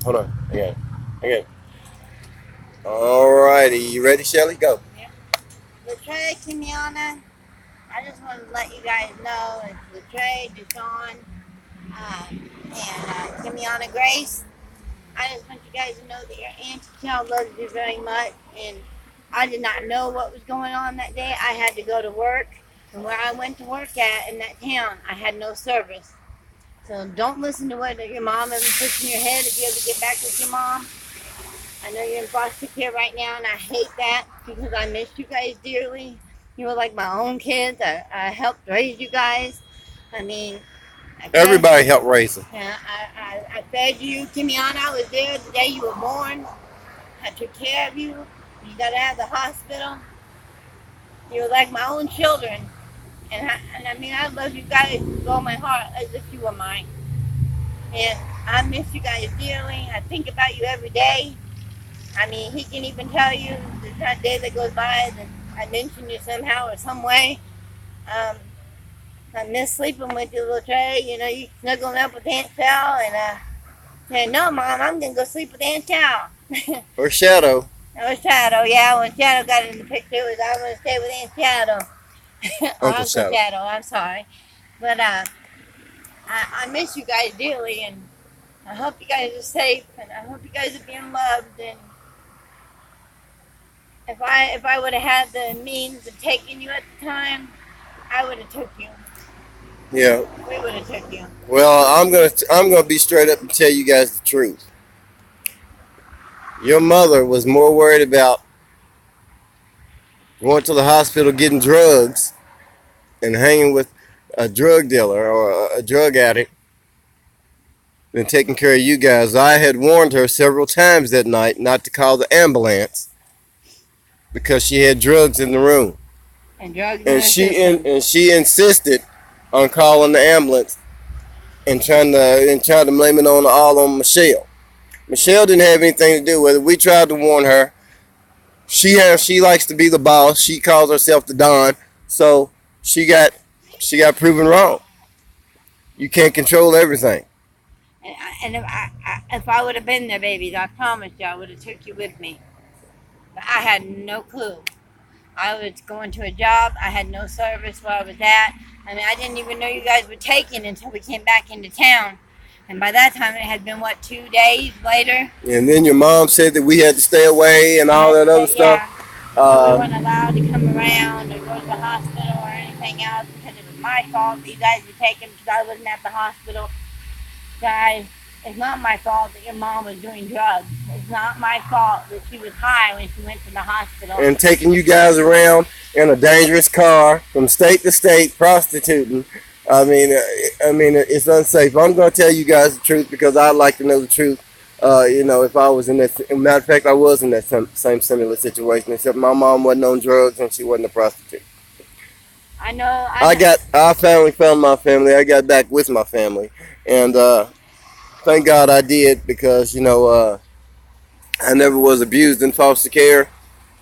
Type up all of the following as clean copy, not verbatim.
Hold on. Okay. Okay. All righty. You ready, Shelly? Go. Yep. Latrey, Kimiana, I just wanted to let you guys know it's Latrey, Deshaun, and Kimiana Grace. I just want you guys to know that your Auntie Kel loves you very much, and I did not know what was going on that day. I had to go to work, and where I went to work at in that town, I had no service. So don't listen to what your mom is pushing your head if you ever get back with your mom. I know you're in foster care right now, and I hate that because I miss you guys dearly. You were like my own kids. I helped raise you guys. I mean, Everybody help raise them. yeah, I fed you. Kimiana, I was there the day you were born. I took care of you. You got out of the hospital. You were like my own children. And I mean, I love you guys with all my heart as if you were mine. And I miss you guys dearly. I think about you every day. I mean, he can even tell you there's not a day that goes by that I mention you somehow or some way. I miss sleeping with you, little Trey. You know, you snuggling up with Aunt Sal and saying, "No, Mom, I'm gonna go sleep with Aunt Sal." Or Shadow. That was Shadow, yeah. When Shadow got in the picture, it was I'm gonna stay with Aunt Shadow. Uncle Shadow. Shadow, I'm sorry, but I miss you guys dearly, and I hope you guys are safe, and I hope you guys are being loved, and if I would have had the means of taking you at the time, I would have took you. Yeah. We would have took you. Well, I'm gonna be straight up and tell you guys the truth. Your mother was more worried about going to the hospital getting drugs and hanging with a drug dealer or a drug addict than taking care of you guys. I had warned her several times that night not to call the ambulance because she had drugs in the room, And drugs and she insisted on calling the ambulance and trying to blame it all on Michelle. Michelle didn't have anything to do with it. We tried to warn her. She likes to be the boss. She calls herself the Don. So she got proven wrong. You can't control everything. And if I would have been there, babies, I promise you, I would have took you with me. But I had no clue. I was going to a job. I had no service where I was at. I mean, I didn't even know you guys were taken until we came back into town. And by that time, it had been, 2 days later? And then your mom said that we had to stay away and all that other stuff. We weren't allowed to come around or go to the hospital or anything else because it was my fault that you guys were taken because I wasn't at the hospital. Guys, it's not my fault that your mom was doing drugs. It's not my fault that she was high when she went to the hospital. And taking you guys around in a dangerous car from state to state, prostituting. I mean, it's unsafe. I'm going to tell you guys the truth because I'd like to know the truth. If I was in that, matter of fact, I was in that same similar situation, except my mom wasn't on drugs and she wasn't a prostitute. I know. I finally found my family. I got back with my family, and thank God I did because I never was abused in foster care.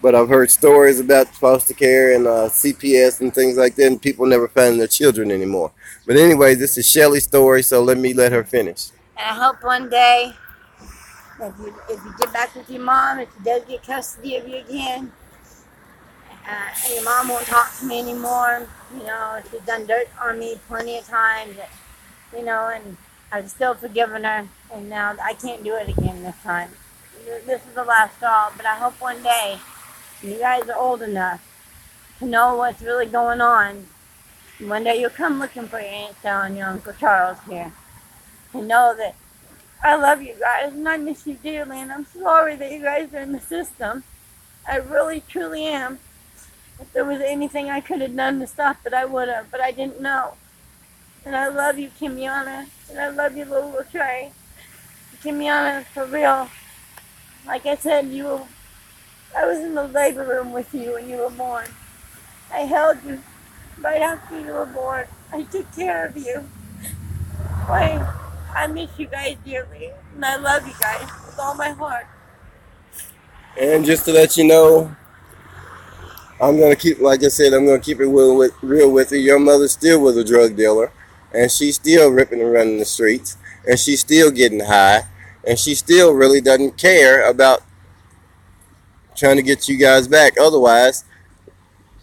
But I've heard stories about foster care and CPS and things like that, and people never find their children anymore. But anyway, this is Shelly's story, so let her finish. And I hope one day, if you get back with your mom, if she does get custody of you again, and your mom won't talk to me anymore. She's done dirt on me plenty of times. And I've still forgiven her, and now I can't do it again this time. This is the last straw, but I hope one day you guys are old enough to know what's really going on. One day you'll come looking for your Aunt Sal and your Uncle Charles here. To know that I love you guys and I miss you dearly, and I'm sorry that you guys are in the system. I really, truly am. If there was anything I could have done to stop it, I would have, but I didn't know. And I love you, Kimiana, and I love you, little Trey. Kimiana, for real. Like I said, I was in the labor room with you when you were born. I held you right after you were born. I took care of you. Boy, I miss you guys dearly, and I love you guys with all my heart. And just to let you know, I'm going to keep it real with you. Your mother still was a drug dealer, and she's still ripping and running the streets, and she's still getting high, and she still really doesn't care about trying to get you guys back. Otherwise,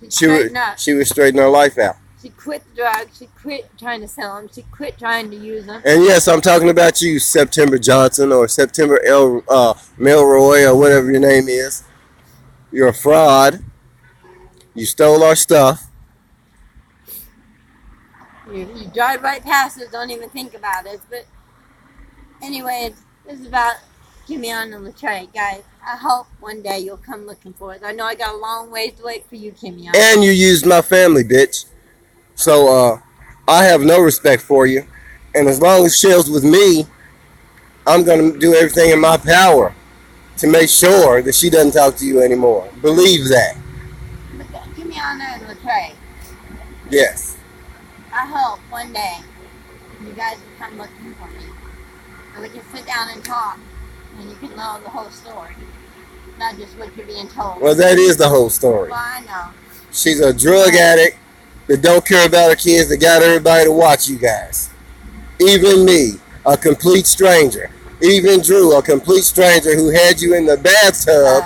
she would straighten her life out. She quit the drugs. She quit trying to sell them. She quit trying to use them. And yes, I'm talking about you, September Johnson or September Milroy or whatever your name is. You're a fraud. You stole our stuff. You drive right past us, don't even think about it. But anyway, this is about Kimmy and Latreille, guys. I hope one day you'll come looking for us. I know I got a long ways to wait for you, Kimmy. And you used my family, bitch. So I have no respect for you. And as long as Shell's with me, I'm going to do everything in my power to make sure that she doesn't talk to you anymore. Believe that. Kimmy and Latreille. Yes. I hope one day you guys will come looking for me. And we can sit down and talk. And you can know the whole story. Not just what you're being told. Well, that is the whole story. Well, I know. She's a drug addict that don't care about her kids, that got everybody to watch you guys. Even me, a complete stranger. Even Drew, a complete stranger who had you in the bathtub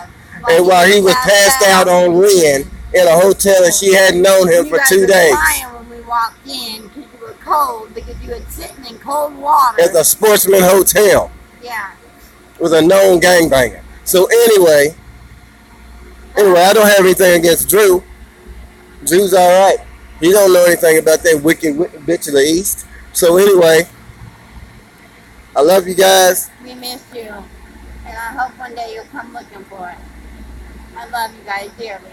and while he was passed out on Ren in a hotel and she hadn't known him for 2 days. When we walked in because you were cold because you had sitting in cold water. At the Sportsman Hotel. Yeah. With a known gangbanger. So anyway, I don't have anything against Drew. Drew's alright. He don't know anything about that wicked bitch of the East. So anyway, I love you guys. We miss you. And I hope one day you'll come looking for it. I love you guys dearly.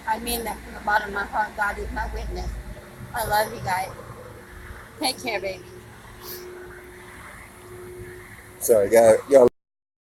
I mean that from the bottom of my heart. God is my witness. I love you guys. Take care, baby. Sorry, y'all